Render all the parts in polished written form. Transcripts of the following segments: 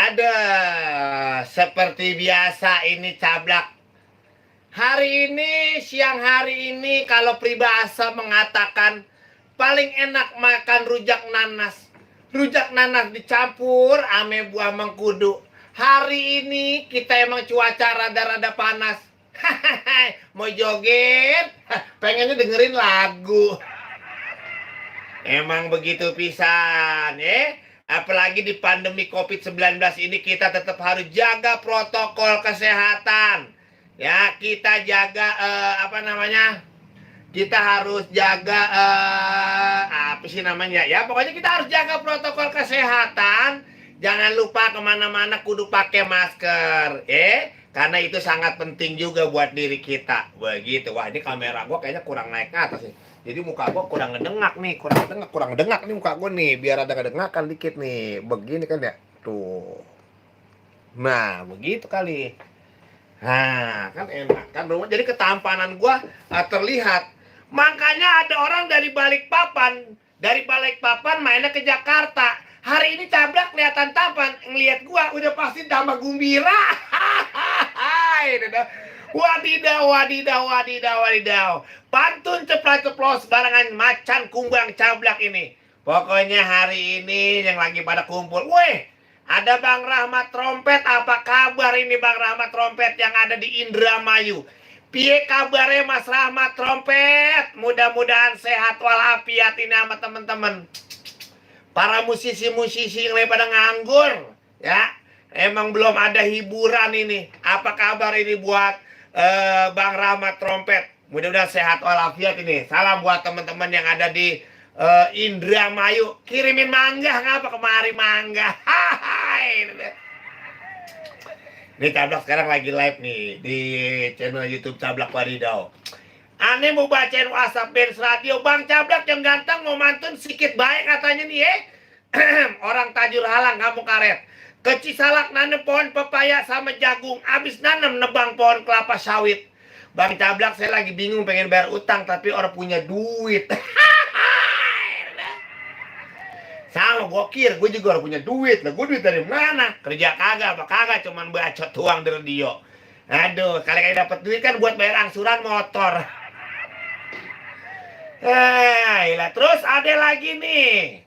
Ada seperti biasa ini Cablak. Hari ini, siang hari ini kalau peribahasa mengatakan paling enak makan rujak nanas. Rujak nanas dicampur ame buah mengkudu. Hari ini kita emang cuaca rada-rada panas. Mau joget, pengennya dengerin lagu. Emang begitu pisan, Apalagi di pandemi COVID-19 ini kita tetap harus jaga protokol kesehatan. Ya, kita jaga apa namanya? Kita harus jaga apa sih namanya? Ya, pokoknya kita harus jaga protokol kesehatan. Jangan lupa kemana-mana kudu pakai masker, karena itu sangat penting juga buat diri kita. Begitu. Wah, ini kamera gua kayaknya kurang naik ke atas nih. Jadi muka gua kurang ngedengak nih, kurang ngedengak nih muka gua nih, biar ada ngedengakan dikit nih. Begini kan ya. Tuh. Nah, begitu kali. Nah, kan enak kan. Jadi ketampanan gua terlihat. Makanya ada orang dari Balikpapan mainnya ke Jakarta. Hari ini Cablak kelihatan tampan, ngelihat gua udah pasti tambah gembira. Wadidaw. Pantun ceplas-ceplos barengan macan kumbang Cablak ini. Pokoknya hari ini yang lagi pada kumpul. Weh, ada Bang Rahmat Trompet. Apa kabar ini Bang Rahmat Trompet yang ada di Indramayu? Piye kabarnya Mas Rahmat Trompet? Mudah-mudahan sehat walafiat ini sama teman-teman. Para musisi-musisi yang lagi pada nganggur, ya. Emang belum ada hiburan ini. Apa kabar ini buat Bang Rahmat Trompet? Mudah-mudahan sehat walafiat ini. Salam buat teman-teman yang ada di Indramayu. Kirimin mangga, ngapa kemari mangga? Ini Cablak sekarang lagi live nih di channel YouTube Cablak Wadidaw. Aneh mau bacain WhatsApp Benz Radio. Bang Cablak yang ganteng mau mantun sikit baik katanya nih Orang tajur halang kamu karet. Kecisalak nanem pohon pepaya sama jagung. Abis nanem nebang pohon kelapa sawit. Bang Cablak saya lagi bingung pengen bayar utang tapi orang punya duit. Sama gokir, gue juga harus punya duit. Lah gue duit dari mana? Kerja kagak, apa kagak, cuman bacot tuang di radio. Aduh, kali-kali dapat duit kan buat bayar angsuran motor. Terus ada lagi nih.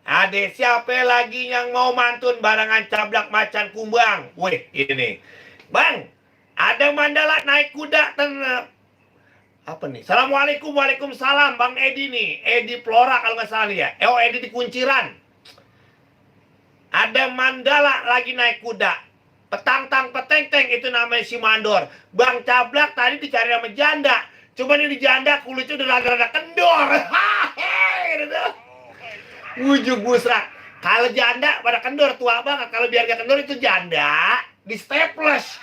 Ada siapa lagi yang mau mantun barangan Cablak macan kumbang? Wih, ini. Bang, ada Mandala naik kuda apa nih? Assalamualaikum, waalaikumsalam Bang Edi nih. Edi Flora kalau nggak salah ya. Edi di Kunciran. Ada Mandala lagi naik kuda. Petang-tang peteng-teng itu namanya si Mandor. Bang Cablak tadi dicari sama janda. Cuman ini janda kulitnya udah rada-rada kendor. Wujud busra. Kalau janda pada kendor tua banget. Kalau biar gak kendor itu janda di staples.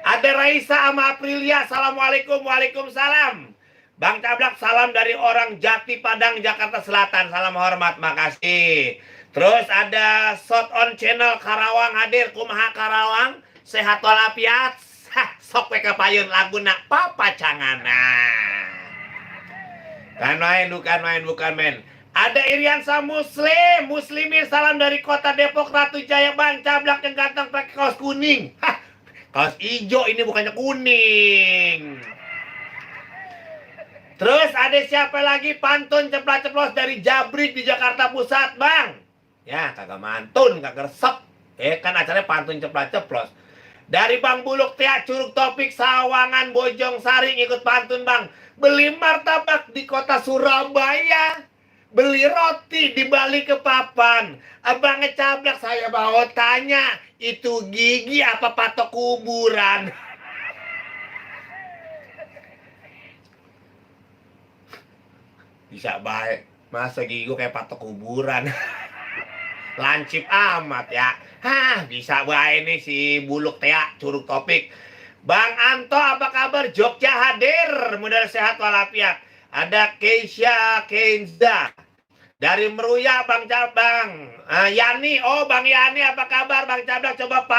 Ada Raisa sama Aprilia. Assalamualaikum, waalaikumsalam. Bang Cablak salam dari orang Jati Padang, Jakarta Selatan. Salam hormat, makasih. Terus ada Shot on Channel Karawang hadir. Kumaha Karawang? Sehat walafiat. Sok peka payun lagu nak papa cangana. Bukan main. Ada Iriansa Muslimin salam dari kota Depok Ratu Jaya. Bang Cablak yang ganteng pakai kaos kuning. Kaos hijau ini bukannya kuning. Terus ada siapa lagi? Pantun ceplas-ceplos dari Jabrik di Jakarta Pusat, Bang. Ya, kagak mantun, kagak resep. Kan acaranya pantun ceplas-ceplos. Dari Bang Buluk Tia, Curug Topik, Sawangan, Bojong Saring ikut pantun, Bang. Beli martabak di kota Surabaya. Beli roti di Bali ke papan. Abang Cablak saya bawa tanya, itu gigi apa patok kuburan? Bisa baik. Masa gigi gue kayak patok kuburan? Lancip amat ya. Bisa baik nih si Buluk Tea, Curug Topik. Bang Anto apa kabar? Jogja hadir. Mudah sehat walafiat. Ada Keisha Kenza dari Meruya, Bang Cabang. Yani, Bang Yani apa kabar Bang Cablak? Coba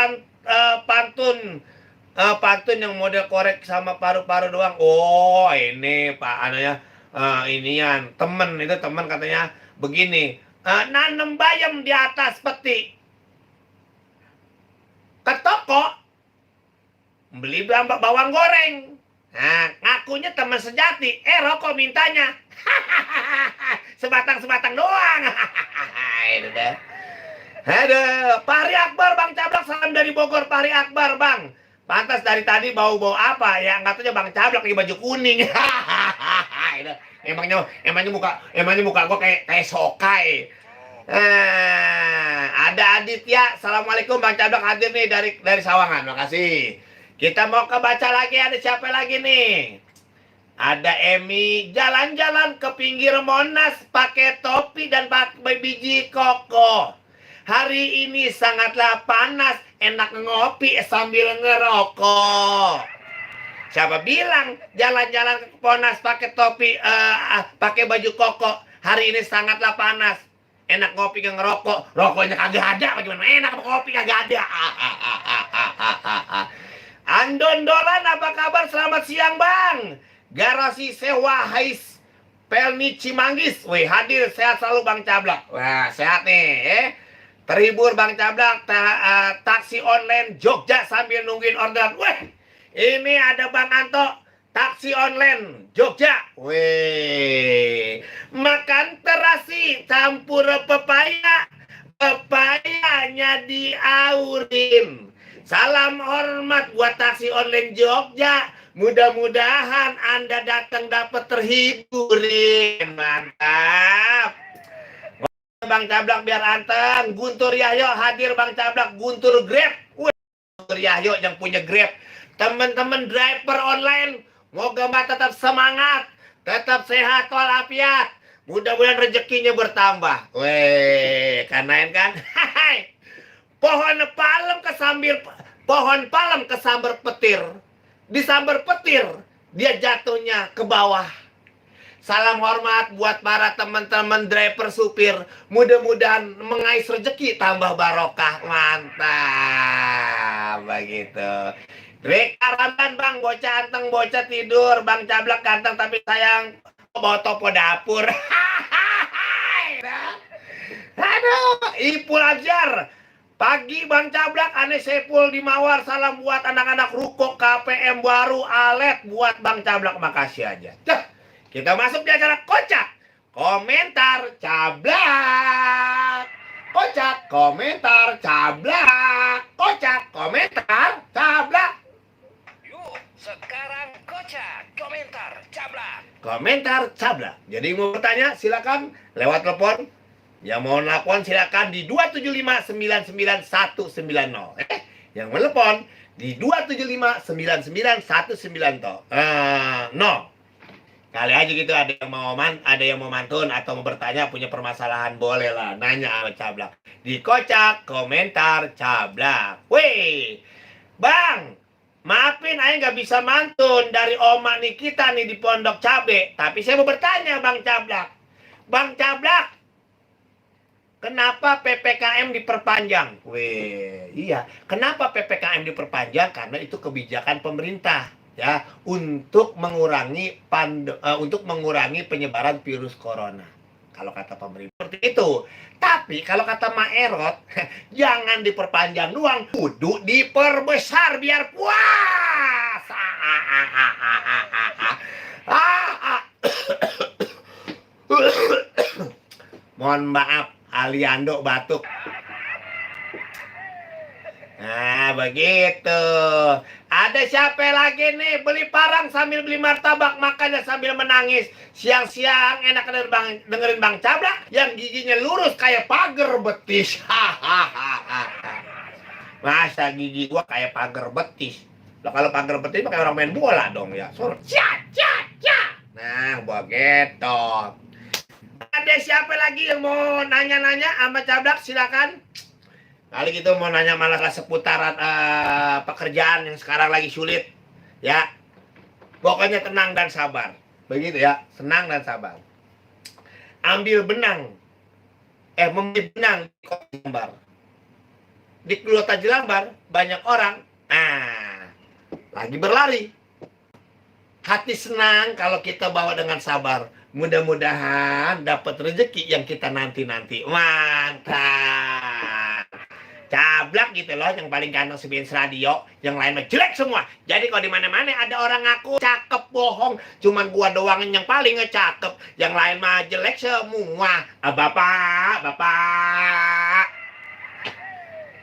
pantun yang model korek sama paru-paru doang. Ini Pak ananya inian temen katanya begini. Nanem bayam di atas peti. ke toko beli bawang goreng. Nah, ngakunya teman sejati, rokok mintanya. Sebatang-sebatang doang. Itu deh. Aduh, Fahri Akbar, Bang Cablak, salam dari Bogor, Fahri Akbar, Bang. Pantas dari tadi bau-bau apa ya? Nggak tahu Bang Cablak lagi baju kuning. emangnya muka gua kayak sokai. Ada Aditya, assalamualaikum Bang Cablak, hadir nih dari Sawangan, makasih. Kita mau kebaca lagi, ada siapa lagi nih? Ada Emi, jalan-jalan ke pinggir Monas pakai topi dan pakai biji koko. Hari ini sangatlah panas, enak ngopi sambil ngerokok. Siapa bilang jalan-jalan ke Monas pakai topi, pakai baju koko? Hari ini sangatlah panas, enak ngopi ngerokok. Rokoknya kagak ada, bagaimana enak kopi kagak ada? Andon Dolan, apa kabar? Selamat siang Bang. Garasi sewa Hais Pelni Cimanggis. Wih, hadir, sehat selalu Bang Cablak. Wah, sehat nih. Terhibur Bang Cablak, taksi online Jogja sambil nungguin orderan. Wih, ini ada Bang Anto, taksi online Jogja. Wih, makan terasi campur pepaya, pepayanya diaurin. Salam hormat buat taksi online Jogja. Mudah-mudahan Anda datang dapat terhiburin. Mantap. Bang Cablak biar anteng. Guntur Yahyo hadir Bang Cablak. Guntur Grab. Guntur Yahyo yang punya Grab. Teman-teman driver online, moga tetap semangat, tetap sehat walafiat. Mudah-mudahan rezekinya bertambah. Weh, kanain kan? Pohon palem kesambar petir. Disambar petir, dia jatuhnya ke bawah. Salam hormat buat para teman-teman driver supir. Mudah-mudahan mengais rezeki tambah barokah. Mantap. Begitu. Rika Ramdan Bang, bocah anteng, bocah tidur. Bang Cablak ganteng tapi sayang bawa topo dapur. Aduh, Ipul Ajar. Pagi Bang Cablak, Ane Sepul di Mawar. Salam buat anak-anak Ruko KPM baru Alet buat Bang Cablak. Makasih aja. Kita masuk di acara Kocak Komentar Cablak. Kocak Komentar Cablak. Kocak Komentar Cablak. Yuk, sekarang Kocak Komentar Cablak. Komentar Cablak. Jadi mau bertanya silakan lewat telepon. Yang mau nelpon silakan di 275999190. Yang mau telepon di 275999190. Kali aja gitu ada yang mau mantun atau mau bertanya, punya permasalahan, boleh lah nanya sama Cablak di Kocak Komentar Cablak. Wih, Bang, maafin Aing nggak bisa mantun dari Oma nih kita nih di Pondok Cabe. Tapi saya mau bertanya Bang Cablak. Bang Cablak, kenapa PPKM diperpanjang? Wih, iya. Kenapa PPKM diperpanjang? Karena itu kebijakan pemerintah. Ya, untuk mengurangi penyebaran virus corona. Kalau kata pemerintah seperti itu. Tapi kalau kata Maerot, jangan diperpanjang doang, kudu diperbesar biar puas. Mohon maaf, Aliando batuk. Nah, begitu. Ada siapa lagi nih beli parang sambil beli martabak, makannya sambil menangis. Siang-siang enak dengerin Bang Cablak yang giginya lurus kayak pagar betis. Masa gigi gua kayak pagar betis? Lah kalau pagar betis kayak orang main bola dong ya. Suruh Nah, begitu. Ada siapa lagi yang mau nanya-nanya sama Cablak, silakan. Kali gitu mau nanya malah seputaran pekerjaan yang sekarang lagi sulit. Ya, pokoknya tenang dan sabar. Begitu ya, tenang dan sabar. Ambil benang. Memilih benang di Kota Jelambar. Di Kota Jelambar banyak orang. Lagi berlari. Hati senang kalau kita bawa dengan sabar. Mudah-mudahan dapat rezeki yang kita nanti-nanti. Mantap. Cablak gitu loh, yang paling ganteng Sibins Radio, yang lain mah jelek semua. Jadi kalau di mana-mana ada orang ngaku cakep bohong, cuman gua doang yang paling ngecakep, yang lain mah jelek semua. Bapak.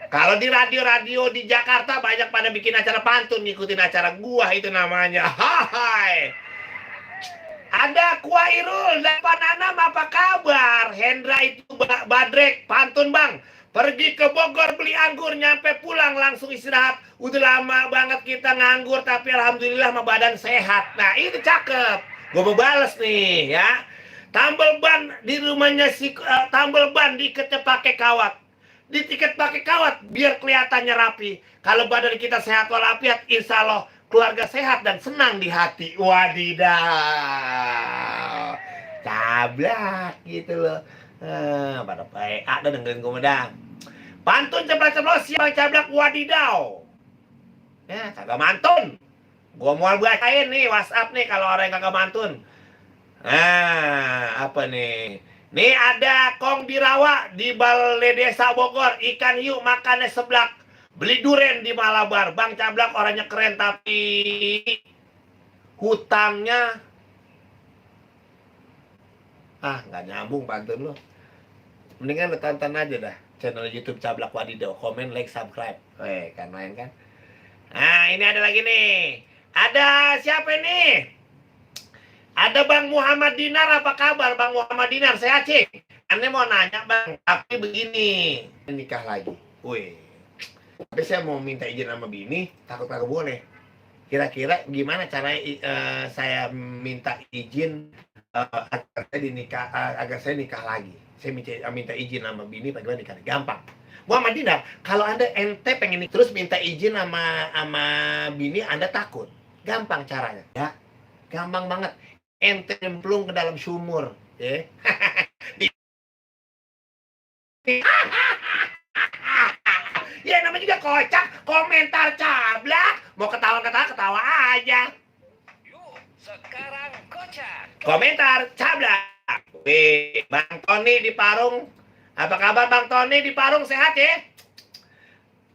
Kalau di radio-radio di Jakarta banyak pada bikin acara pantun, ngikutin acara gua itu namanya. Hai. Ada Kuairul, Dapan Anam apa kabar? Hendra itu Badrek, pantun bang. Pergi ke Bogor beli anggur, nyampe pulang langsung istirahat. Udah lama banget kita nganggur, tapi alhamdulillah mah badan sehat. Nah itu cakep. Gue mau bales nih ya. Tambal ban di rumahnya tambal ban diketnya pakai kawat. Ditiket pakai kawat biar kelihatannya rapi. Kalau badan kita sehat walafiat, insya Allah keluarga sehat dan senang di hati. Wadidaw. Cablak gitu loh. Pada PA dah dengerin gue medang. Pantun ceplos-ceplos siapa cablak wadidaw. Ya, kagak mantun. Gue mau bacain nih WhatsApp nih kalau orang yang kagak mantun. Apa nih? Nih ada Kong Birawa di Balai Desa Bogor, ikan hiu makannya seblak. Beli duren di Malabar. Bang Cablak orangnya keren tapi hutangnya nggak nyambung pantun lo. Mendingan lo tonton aja dah channel YouTube Cablak Wadidaw. Komen, like, subscribe. Kan main kan. Nah ini ada lagi nih. Ada siapa nih? Ada Bang Muhammad Dinar, apa kabar Bang Muhammad Dinar? Sehat sih. Aneh mau nanya Bang, tapi begini, nikah lagi. Wih. Tapi saya mau minta izin sama bini, takut kagak boleh. Kira-kira gimana caranya saya minta izin agar saya nikah lagi? Saya minta izin sama bini bagaimana nikah? Gampang. Muhammad Dinar, kalau Anda ente pengen terus minta izin sama bini, Anda takut. Gampang caranya, ya. Gampang banget. Ente nyemplung ke dalam sumur, ya. Ya namanya juga kocak, komentar cablak. Mau ketawa aja. Yuk, sekarang kocak. Komentar cablak. Wih, Bang Tony di Parung. Apa kabar Bang Tony di Parung, sehat ya?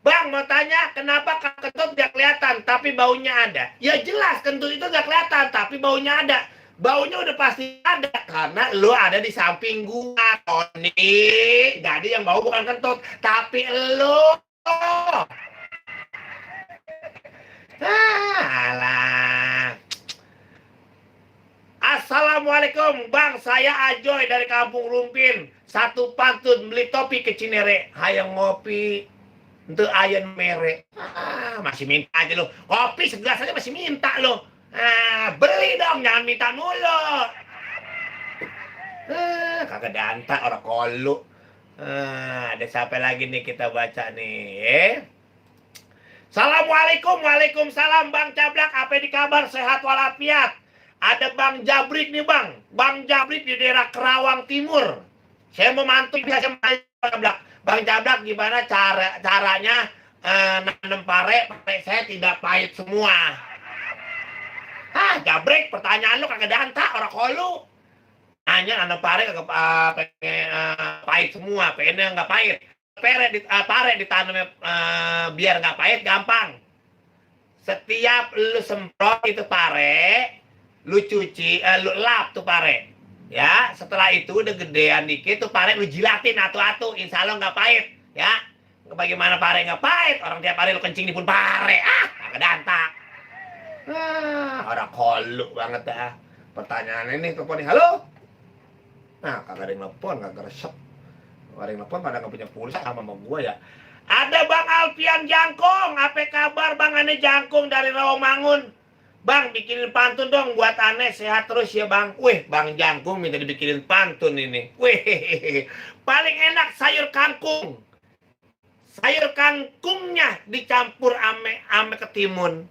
Bang mau tanya, kenapa kentut gak kelihatan tapi baunya ada? Ya jelas kentut itu gak kelihatan tapi baunya ada. Baunya udah pasti ada karena lo ada di samping gua, Tony. Jadi yang bau bukan kentut tapi lo. Alah. Assalamualaikum Bang, saya Ajoy dari Kampung Rumpin. Satu pantun beli topi ke Cinere. Hayang ngopi untuk ayam mere. Masih minta aja lo. Kopi segelas aja masih minta lo. Beli dong, jangan minta mulu. Kagak danta orang kolu. Ada siapa lagi nih kita baca nih. Assalamualaikum, waalaikumsalam Bang Cablak. Apa di kabar? Sehat walafiat. Ada Bang Jabrik nih Bang. Bang Jabrik di daerah Kerawang Timur. Saya mau mantu biasa Bang Cablak. Bang Cablak gimana caranya nanam pare saya tidak pahit semua. Jabrik, pertanyaan lu kagak danta orang kolu. Nanya nanam pare kagak pahit semua, pengennya nggak pahit. Pare ditanam biar nggak pahit gampang. Setiap lu semprot itu pare, lu cuci, lu lap tuh pare. Ya, setelah itu udah gedean dikit tuh pare lu jilatin atu-atu, insya Allah nggak pahit. Ya, bagaimana pare nggak pahit? Orang tiap hari lu kencing di pun pare. Kagak danta. Orang kolu banget dah. Pertanyaan ini telepon nih, halo? Kagak ada yang telepon, kagak resep. Ada yang telepon pada nggak punya pulsa sama gua ya. Ada Bang Alfian Jangkung, apa kabar Bang Ane Jangkung dari Rawamangun? Bang bikinin pantun dong buat Ane, sehat terus ya Bang. Wih, Bang Jangkung minta dibikinin pantun ini. Wih, paling enak sayur kangkung. Sayur kangkungnya dicampur ame ketimun.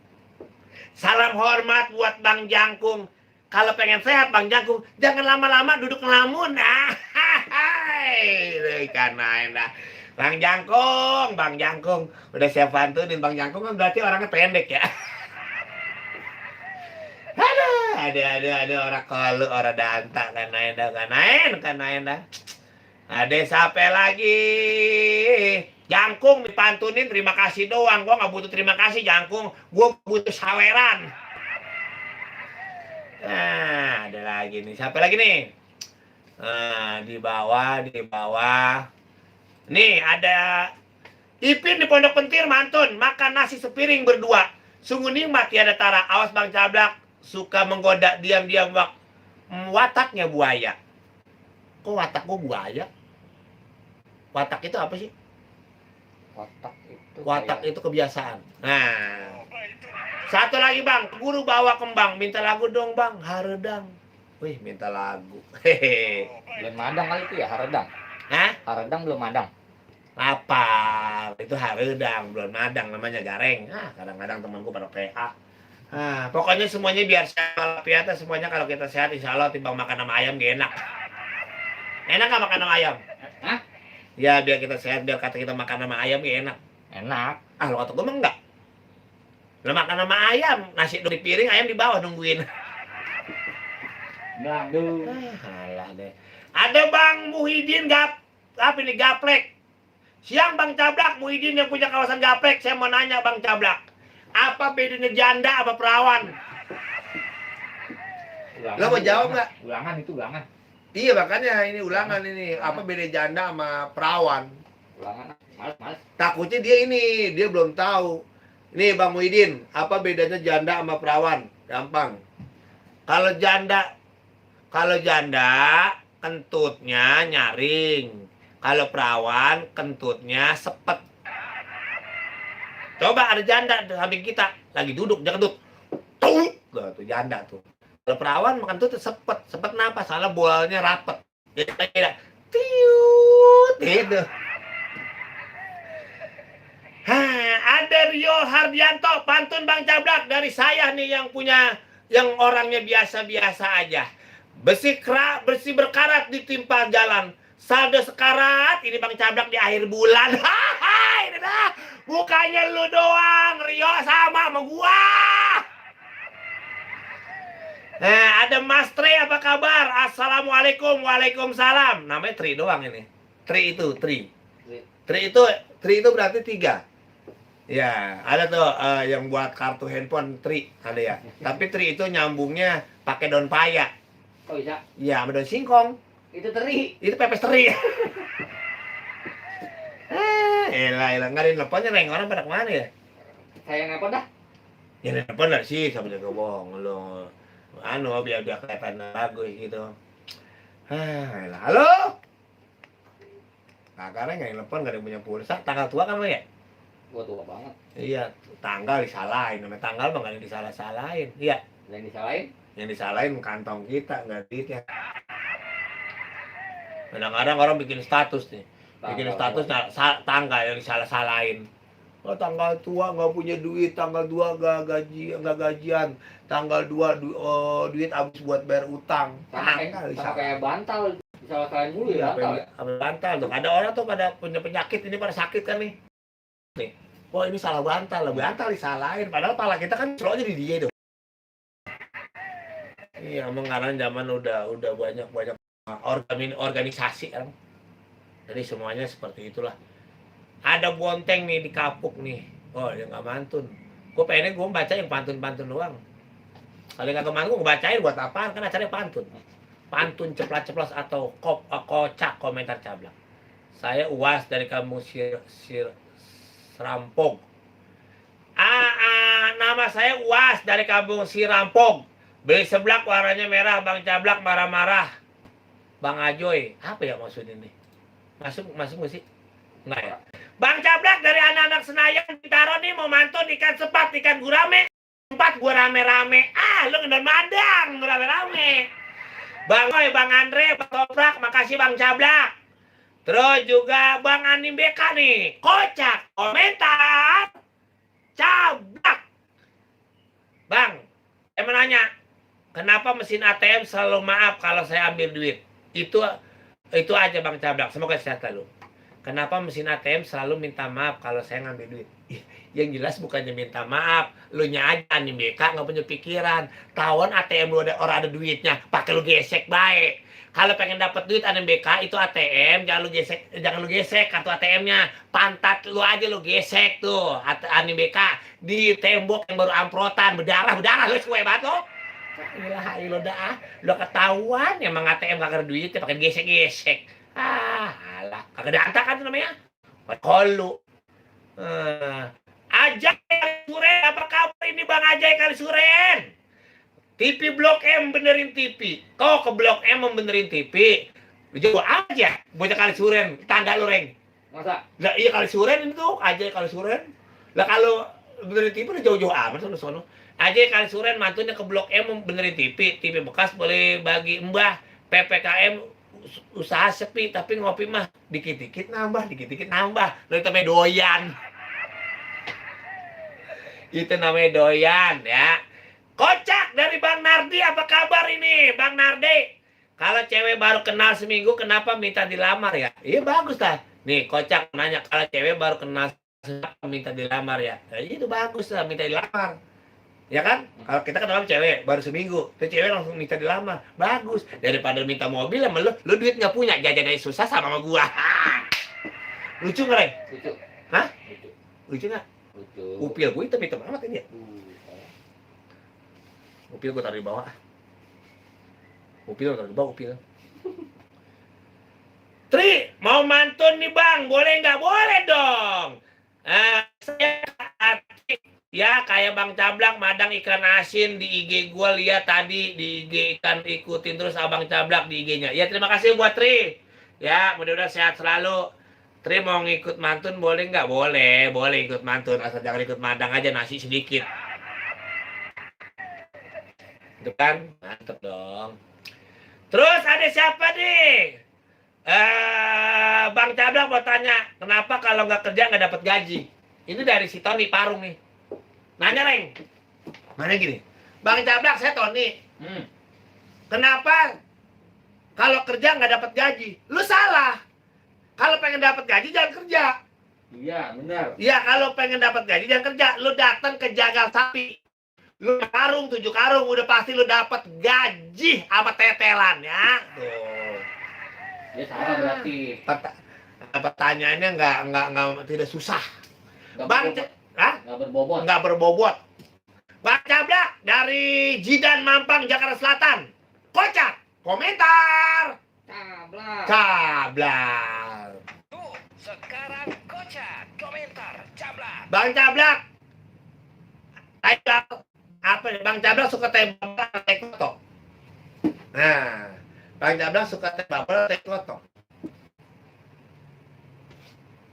Salam hormat buat Bang Jangkung. Kalau pengen sehat Bang Jangkung, jangan lama-lama duduk ngelamun. Ikan main dah. Bang Jangkung. Udah siap pantunin Bang Jangkung kan berarti orangnya pendek ya. Ada orang kalau orang danta kan naik dah. Ada siapa lagi? Jangkung dipantunin terima kasih doang. Gua nggak butuh terima kasih jangkung. Gua butuh saweran. Nah, ada lagi nih. Siapa lagi nih? Nah, di bawah. Nih, ada Ipin di Pondok Pentir mantun. Makan nasi sepiring berdua. Sungguh nikmat tiada tara. Awas Bang Cablak. Suka menggoda diam-diam wataknya buaya. Kok watak gua buaya? Watak itu apa sih? Watak itu kebiasaan. Nah, satu lagi Bang, guru bawa kembang, minta lagu dong Bang, haredang. Wih, minta lagu. Hehe. Belum madang kali itu ya, haredang. Hah? Haredang belum madang. Lapar, itu haredang, belum madang namanya gareng. Kadang-kadang temanku pada PA. Pokoknya semuanya biar sehat walafiat, semuanya kalau kita sehat insya Allah timbang makan sama ayam gak enak. Enak gak makan sama ayam? Hah? Ya biar kita sehat, biar kata kita makan sama ayam gak enak. Enak. Lo kata gue mah enggak. Lo makan sama ayam, nasi di piring, ayam di bawah nungguin. Aduh. Alah deh. Ada Bang Muhyiddin gaplek. Siang Bang Cablak, Muhyiddin yang punya kawasan gaplek. Saya mau nanya Bang Cablak, apa bedanya janda sama perawan? Lo mau jawab nggak? Ulangan itu ulangan. Iya makanya ini ulangan ini. Apa beda janda sama perawan? Ulangan. Males. Takutnya dia belum tahu. Ini Bang Muhyiddin, apa bedanya janda sama perawan? Gampang. Kalau janda kentutnya nyaring. Kalau perawan kentutnya sepet. Coba ada janda di samping kita lagi duduk dia kentut. Tuh janda tuh. Kalau perawan makan tuh sepet. Sepet kenapa? Salah bolanya rapet. Jadi kayak tiut gitu. Ada Rio Hardianto, pantun Bang Cablak dari saya nih yang orangnya biasa-biasa aja. Besi berkarat ditimpa jalan. Saldo sekarat, ini Bang Cablak di akhir bulan. Ini dah, bukannya lu doang, Rio sama gua. Nah, ada Mas Tri, apa kabar? Assalamualaikum, waalaikumsalam. Namanya Tri doang ini. Tri itu berarti 3. Ya, ada tuh yang buat kartu handphone Tri, ada ya. Tapi Tri itu nyambungnya pakai daun paya. Oh bisa? Iya, sama daun singkong. Itu teri. Itu pepes teri. Elah, nggak ada yang nelfonnya, Reng. Orang pada kemana ya? Saya nelpon dah. Ya nelfon lah sih, sama jaga bohong lo. Biar kelihatan bagus gitu. Elah. Halo? Kakaknya nggak nelfon, nggak ada yang punya pulsa. Tanggal tua kan lo ya? Gua tua banget. Iya, tanggal disalahin. Namanya tanggal mah nggak ada yang disalah-salahin. Iya. Yang disalahin? Yang disalahin kantong kita, nggak duitnya. Kadang-kadang orang bikin status nih. Bikin status tanggal yang disalah-salahin. Oh, tanggal tua nggak punya duit, tanggal 2 nggak gajian, tanggal 2 duit habis buat bayar utang. Sama kayak bantal. Disalah-salahin mulu ya bantal. Bantal tuh. Ada orang tuh pada punya penyakit ini, pada sakit kan nih. Wah ini salah bantal disalahin. Padahal pala kita kan selalu di dia itu. Iya, mengarang zaman udah banyak organisasi kan. Jadi semuanya seperti itulah. Ada bonteng nih di kapuk nih. Oh, dia nggak mantun. Gue pengennya gue baca yang pantun-pantun doang. Kalau nggak kemana gue bacain buat apaan? Kan acaranya pantun. Pantun ceplas-ceplos atau kocak komentar Cablak. Saya UAS dari kampung Sirampog. Nama saya UAS dari kampung Sirampog. Beli seblak warnanya merah, Bang Cablak marah-marah. Bang Ajoy, apa ya maksud ini? Masuk nggak sih? Enggak ya? Bang Cablak dari anak-anak Senayan Bintaro nih mau mantun ikan sepat, ikan gurame. Tempat gua rame-rame. Lu ngedon madang, rame-rame. Bang Andre, Bang Toprak, makasih Bang Cablak. Terus juga Bang Anim BK nih, kocak, komentar, Cablak. Bang, saya mau nanya, kenapa mesin ATM selalu maaf kalau saya ambil duit? Itu aja Bang Cablak, semoga sehat lu. Kenapa mesin ATM selalu minta maaf kalau saya ngambil duit? Yang jelas bukannya minta maaf, lu nya aja Anim BK nggak punya pikiran. Tauan ATM lu orang ada duitnya, pakai lu gesek baik. Kalau pengen dapat duit ane BK itu ATM, jangan lu gesek kartu ATM-nya. Pantat lu aja lu gesek tuh ane BK di tembok yang baru amprotan, berdarah lu suwe banget lo. Ilah lo dah, lo ketahuan emang ATM kagak ada duitnya pakai gesek-gesek. Alah, kagak ada antak kan itu namanya. Kolu. Ajay Kali Suren, apa kabar ini Bang Ajay Kali Suren? TV Blok M benerin TV. Kau ke Blok M membenerin TV. Lu jauh aja, bocah Kali Suren, tangga lu, Reng. Masa? Lah iya Kali Suren itu, Ajay Kali Suren. Lah kalau benerin TV lu jauh-jauh amat sono. Ajay Kali Suren mantunya ke Blok M benerin TV. TV bekas boleh bagi mbah. PPKM usaha sepi tapi ngopi mah dikit-dikit nambah. Lu itu namanya doyan. Itu namanya doyan ya. Kocak dari Bang Nardi, apa kabar ini Bang Nardi? Kalau cewek baru kenal seminggu kenapa minta dilamar ya? Iya bagus lah. Nih Kocak nanya, kalau cewek baru kenal seminggu minta dilamar ya? Itu bagus lah, minta dilamar. Ya kan? Kalau kita kenal cewek baru seminggu, tuh cewek langsung minta dilamar. Bagus. Daripada minta mobil sama lu duit nggak punya, jajan aja susah sama gua. Lucu nggak, Reng? Lucu. Hah? Lucu. Lucu nggak? Lucu. Upil gue hitam amat ini ya. Upil gue taruh di bawah. Upil. Tri, mau mantun nih Bang, boleh nggak? Boleh dong. Saya Atik, ya kayak Bang Cablak madang ikan asin di IG gue lihat tadi di IG ikan, ikutin terus Abang Cablak di IG-nya. Ya terima kasih buat Tri. Ya mudah-mudahan sehat selalu. Tri mau ngikut mantun boleh nggak? Boleh ikut mantun, asal jangan ikut madang aja, nasi sedikit. Itu kan mantep dong. Terus ada siapa nih? Bang Cablak mau tanya, kenapa kalau nggak kerja nggak dapat gaji? Ini dari si Tony Parung nih. Nanya, Reng. Mana gini? Bang Cablak, saya Tony. Kenapa kalau kerja nggak dapat gaji? Lu salah. Kalau pengen dapat gaji jangan kerja. Iya, benar. Iya, kalau pengen dapat gaji jangan kerja. Lu datang ke jagal sapi. Lu karung 7 karung udah pasti lu dapat gaji sama tetelan ya. Tuh. Ya salah berarti. Pertanyaannya nggak tidak susah. Nggak berbobot. Nggak berbobot. Bang Cablak dari Jidan Mampang Jakarta Selatan. Kocak. Komentar. Cablak. Tuh, sekarang Kocak. Komentar Cablak. Bang Cablak. Apa nih? Bang Cablak suka teh babal atau teh kotok? Nah, Bang Cablak suka teh babal atau teh kotok?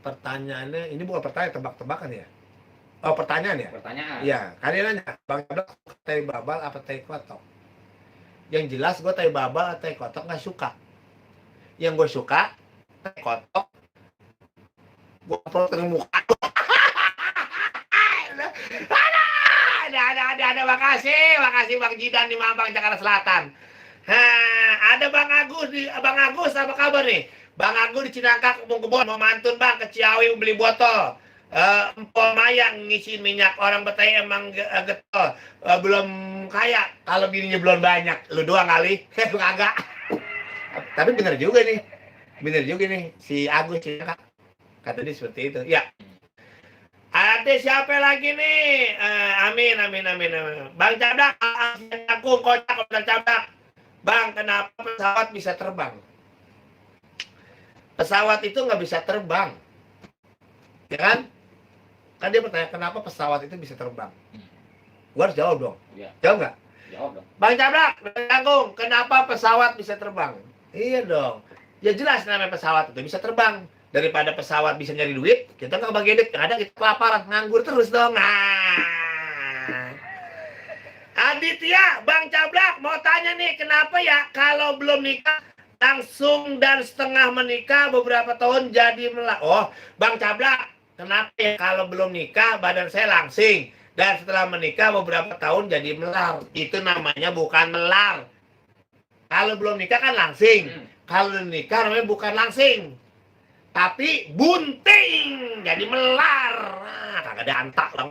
Pertanyaannya, ini bukan pertanyaan, tebak-tebakan ya? Oh, pertanyaan ya? Pertanyaan. Iya, kalian nanya, Bang Cablak suka teh babal apa teh kotok? Yang jelas gue teh babal atau teh kotok nggak suka. Yang gue suka, teh kotok, gue protein muka. Ada, makasih Bang Jidan di Mampang Jakarta Selatan. Ada Bang Agus apa kabar nih? Bang Agus di Cinangka kebun mau mantun Bang ke Ciawi beli botol. Empol Mayang ngisiin minyak, orang Betawi emang getol. Belum kaya kalau bininya belum banyak. Lu doang kali. Lu kagak. Tapi bener juga nih si Agus Cinangka. Kata dia seperti itu. Ya. Ada siapa lagi nih? Amin. Bang Cablak, aku Kocak Bang Cablak. Bang, kenapa pesawat bisa terbang? Pesawat itu nggak bisa terbang, ya kan? Kan dia bertanya kenapa pesawat itu bisa terbang. Gua harus jawab dong. Ya. Jawab nggak? Jawab dong. Bang Cablak, Agung, kenapa pesawat bisa terbang? Iya dong. Ya jelas namanya pesawat itu bisa terbang. Daripada pesawat bisa nyari duit, kita nggak bagi duit, ada kita kelaparan, nganggur terus dong. Aditya, Bang Cablak mau tanya nih, kenapa ya kalau belum nikah langsung dan setengah menikah beberapa tahun jadi melar? Oh, Bang Cablak, kenapa ya kalau belum nikah badan saya langsing dan setelah menikah beberapa tahun jadi melar? Itu namanya bukan melar. Kalau belum nikah kan langsing, kalau nikah namanya bukan langsing. Tapi bunting jadi melar. Kagak ada antak lah.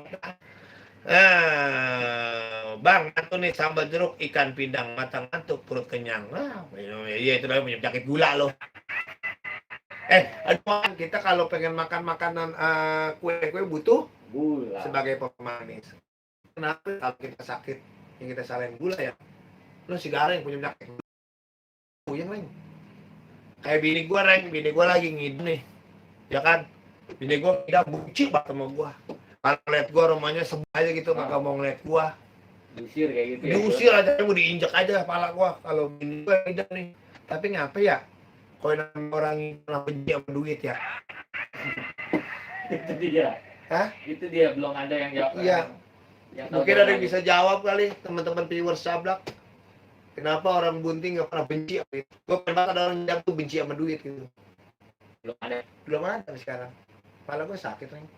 Bang, itu nih sambal jeruk, ikan pindang, matang ngantuk, perut kenyang. Nah, iya itu namanya punya penyakit gula loh. Aduh, Man, kita kalau pengen makan makanan kue-kue butuh Gula. sebagai pemanis. Kenapa kalau kita sakit yang kita salahin gula ya? Lu sigara yang punya penyakit yang lain. Kayak bini gua lagi ngidam nih. Ya kan? Bini gua ngidam benci banget sama gua. Kalau lihat gua rumahnya sebel aja gitu, kagak mau ngeliat gua. Diusir kayak gitu ya. Diusir aja, mau diinjek aja kepala gua kalau bini gua ngidam nih. Tapi ngapa ya? Kalau namanya orang yang benci sama duit ya. Itu dia. Hah? Itu dia belum ada yang jawab. Iya. Yang Mungkin ada yang bisa jawab kali teman-teman viewers Sablak. Kenapa orang bunting nggak pernah benci sama duit? Gue pernah ada orang yang tuh benci sama duit gitu. Belum ada sampai sekarang. Kepala gue sakit nih.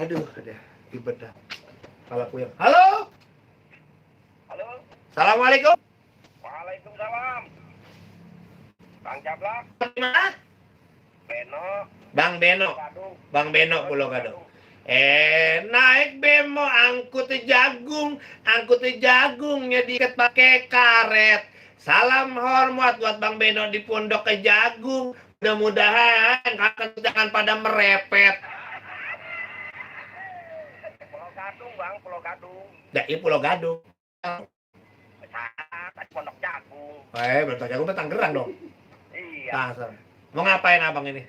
Aduh, ada ribet dah. Kepala puyeng. Halo. Halo. Assalamualaikum. Waalaikumsalam. Bang Cablak. Gimana? Beno. Bang Beno. Gadung. Bang Beno Pulau Gadung. Naik bemo angkut jagungnya diikat pakai karet. Salam hormat buat Bang Beno di Pondok Kejagung. Mudah-mudahan kakak jangan pada merepet. Pulau Gadung, Bang. Pulau Gadung. Dari Pulau Gadung. Besar. Pondok Jagung. Pondok Jagung itu Tangerang dong. Iya. Nah, mau ngapain abang ini?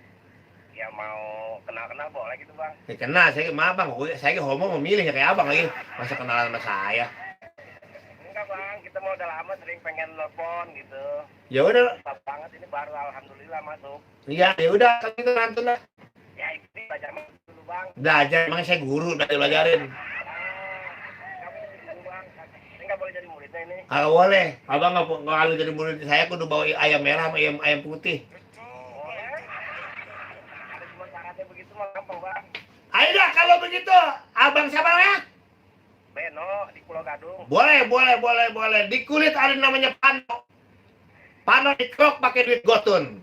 Ya mau kenal-kenal boleh gitu, Bang. Ya, kenal, maaf bang, saya homo memilihnya kayak abang lagi. Masa kenalan sama saya? Enggak, Bang. Kita mau udah lama sering pengen nelfon gitu. Ya udah, Susah banget ini baru alhamdulillah masuk. iya ya udah kalau gitu nantun lah. Ya itu belajar dulu, Bang. Belajar, emang saya guru, udah belajarin. Kamu jadi guru, Bang. Ini nggak boleh jadi muridnya ini. Kalau boleh, abang nggak kalau jadi murid saya kudu bawa ayam merah sama ayam putih. Boleh. Ada cuma syaratnya begitu mah gampang, Bang. Ayo dah kalau begitu, abang siapa ya? Beno di Pulau Gadung. Boleh. Di kulit ada namanya Pano. Pano dikrok pakai duit gotun.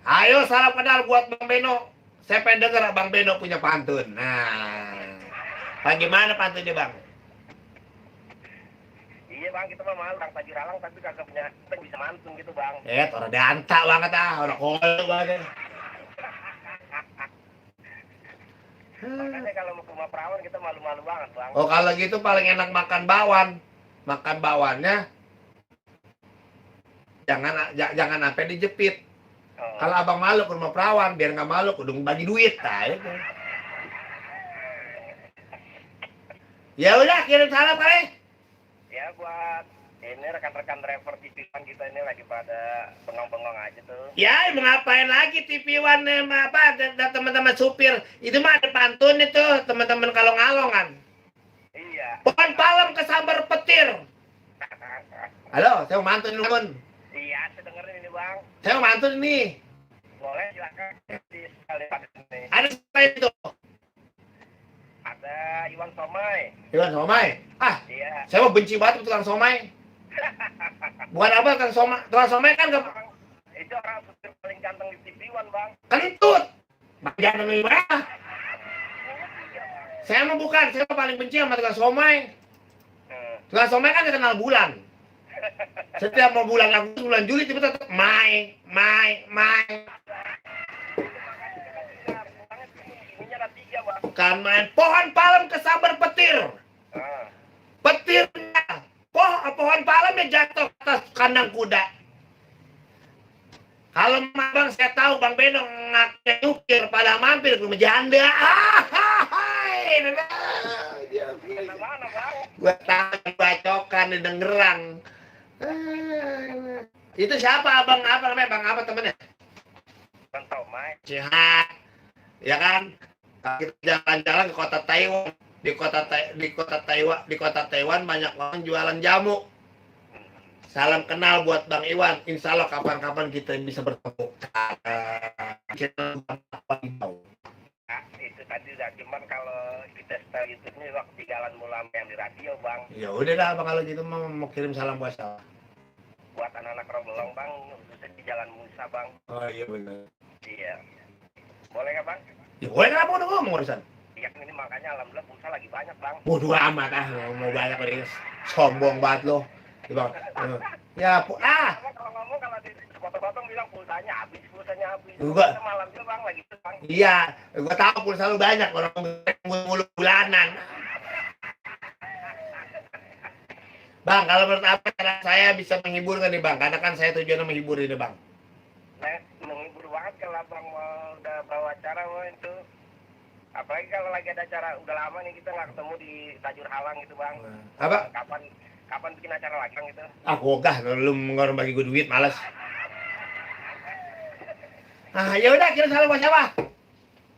Ayo salam kenal buat Bang Beno. Saya pengen denger Bang Beno punya pantun. Nah, bagaimana pantunnya Bang? Iya, Bang, kita mah malu Bang Taji Ralang tapi kagak punya kita bisa mantun gitu, Bang. Orang danta banget orang kolo banget. Makanya kalau mau ke rumah perawan kita malu-malu banget, Bang. Oh kalau gitu paling enak makan bakwan. Makan bakwannya jangan sampai dijepit. Oh. Kalau abang malu ke rumah perawan biar nggak malu kudu bagi duit. Nah, itu. Ya udah kirim salam kali. Ya buat ini rekan-rekan driver TV One kita ini lagi pada bengong-bengong aja tuh. Ya mau ngapain lagi TV One apa dan teman-teman supir itu mah ada pantun itu teman-teman kalau ngalongan. Iya. Pohon palem kesambar petir. Halo, saya mau mantun dulu, Bun. Iya, saya dengerin ini, Bang. Saya mau mantun ini. Boleh silakan di sekali pada ini. Ada siapa itu? Ada Iwan Somai. Iwan Somai. Iya. Saya mau benci banget tukang somai. Bukan apa tukang somai kan gak Itu orang supir paling ganteng di TV One, Bang. kentut. Jangan gimana? Saya mah bukan, saya mah paling benci sama tukang somai. Tukang somai kan gak kenal bulan. Setiap mau bulan Agustus, bulan Juli tiba-tiba Mai. Ininya ada 3, Bang. Bukan main. Pohon palem kesambar petir. Petirnya. Pohon palemnya jatuh ke atas kandang kuda. Kalau abang saya tahu Bang Beno ngaku nyupir pada mampir ke rumah janda. Mana, Bang? Gua tahu bacokan di Dengerang. Itu siapa abang apa namanya bang apa temennya? Bang Somai. Sehat, ya kan? Kita jalan-jalan ke kota Taiwan. Di kota Taiwan banyak orang jualan jamu. Salam kenal buat Bang Iwan. Insya Allah kapan-kapan kita bisa bertemu. Nah, itu tadi udah cuman kalau kita setel YouTube-nya waktu jalan mulam yang di radio, Bang. Ya udah dah bang kalau gitu mau kirim salam buat saya. Buat anak-anak Robolong, Bang, bisa di Jalan Musa, Bang. Oh iya benar. Iya. Boleh nggak, Bang? Ya boleh kenapa udah ngomong urusan? Iya, ini makanya alhamdulillah pulsa lagi banyak bang. Bodoh amat mau banyak ini sombong banget lo. Bang. Ya, Kalau ngomong kalau dipotong-potong bilang pulsanya habis. Enggak. Malam juga bang lagi tuh bang. Iya, gua tahu pulsa lu banyak orang mulu bulanan. Bang, kalau menurut apa cara saya bisa menghibur kan nih bang? Karena kan saya tujuannya menghibur ini bang. Nah, menghibur banget kalau abang mau udah bawa acara mau itu. Apalagi kalau lagi ada acara udah lama nih kita nggak ketemu di Tajur Halang gitu bang. Apa? Kapan bikin acara lagi bang gitu? Ogah, lu ngorong bagi gue duit, males. Ah, ya udah, kira salah buat siapa?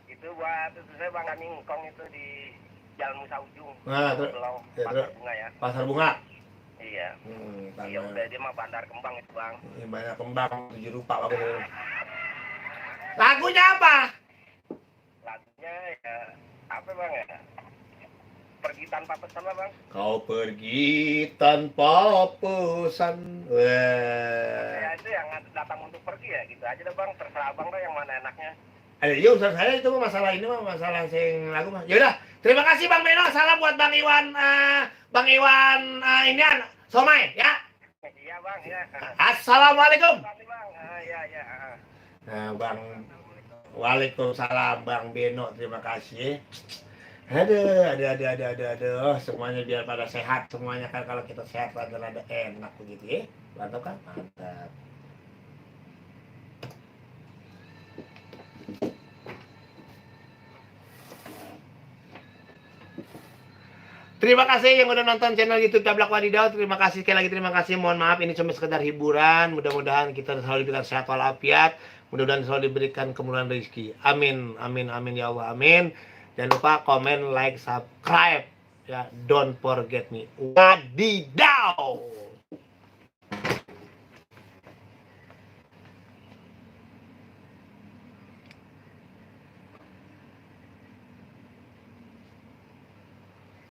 Itu buat itu saya bang kami ngkong itu di Jalan Musa Ujung. Nah, terus Pasar bunga ya. Pasar bunga. Iya. Iya udah dia mah Bandar Kembang itu bang. Ini banyak kembang 7 rupa aku. Lagunya apa? Lagunya ya apa bang ya? Pergi tanpa pesan lah bang. Kau pergi tanpa pesan. Ya itu yang datang untuk pergi ya gitu aja deh bang. Terserah abang lah yang mana enaknya. Iya urusan saya itu mah masalah ini mah masalah sing lagu mah. Yaudah, terima kasih Bang Beno. Salam buat Bang Iwan inian Somai ya. Iya bang ya. Assalamualaikum. Terima kasih bang. Iya. Nah, Bang Waalaikumsalam Bang Beno, terima kasih. Aduh, semuanya biar pada sehat semuanya kan kalau kita sehat ada enak begitu ya. Mantap kan? Mantap. Terima kasih yang udah nonton channel YouTube Cablak Wadidaw. Terima kasih sekali lagi, terima kasih. Mohon maaf ini cuma sekedar hiburan. Mudah-mudahan kita selalu diberikan sehat walafiat. Mudah-mudahan selalu diberikan kemuliaan rezeki. Amin, amin, amin ya Allah, amin. Jangan lupa komen, like, subscribe. Ya, don't forget me. Wadidaw.